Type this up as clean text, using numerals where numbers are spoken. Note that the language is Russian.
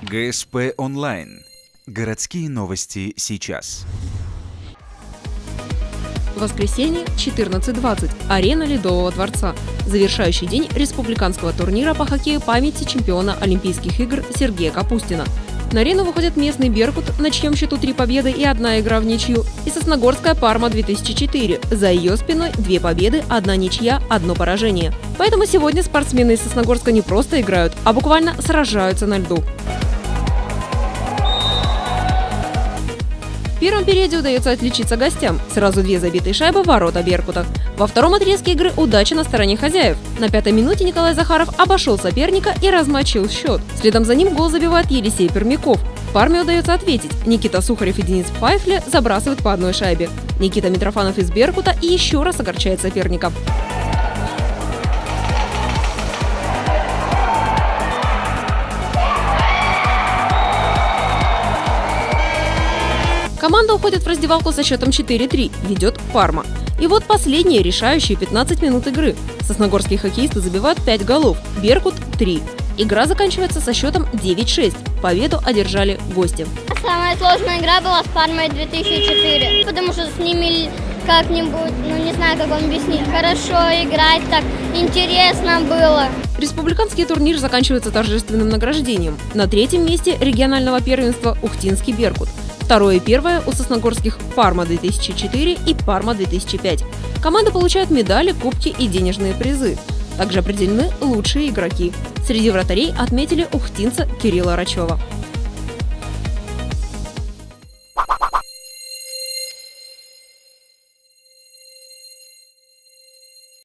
ГСП онлайн. Городские новости сейчас. Воскресенье, 14:20. Арена Ледового дворца. Завершающий день республиканского турнира по хоккею памяти чемпиона Олимпийских игр Сергея Капустина. На арену выходят местный «Беркут», на чьем счету 3 победы и 1 игра в ничью, и сосногорская «Парма-2004». За ее спиной 2 победы, 1 ничья, 1 поражение. Поэтому сегодня спортсмены из Сосногорска не просто играют, а буквально сражаются на льду. В первом периоде удается отличиться гостям. Сразу 2 забитые шайбы в ворота «Беркута». Во втором отрезке игры удача на стороне хозяев. На 5-й минуте Николай Захаров обошел соперника и размочил счет. Следом за ним гол забивает Елисей Пермяков. «Парме» удается ответить. Никита Сухарев и Денис Пфайфле забрасывают по 1 шайбе. Никита Митрофанов из «Беркута» и еще раз огорчает соперника. Команда уходит в раздевалку со счетом 4-3, ведет «Парма». И вот последние решающие 15 минут игры. Сосногорские хоккеисты забивают 5 голов, «Беркут» – 3. Игра заканчивается со счетом 9-6. Победу одержали гости. Самая сложная игра была с «Пармой 2004», потому что с ними как-нибудь, не знаю, как вам объяснить, хорошо играть, так интересно было. Республиканский турнир заканчивается торжественным награждением. На 3-м месте регионального первенства Ухтинский «Беркут». 2-е и 1-е у сосногорских «Парма-2004» и «Парма-2005». Команды получают медали, кубки и денежные призы. Также определены лучшие игроки. Среди вратарей отметили ухтинца Кирилла Рачева.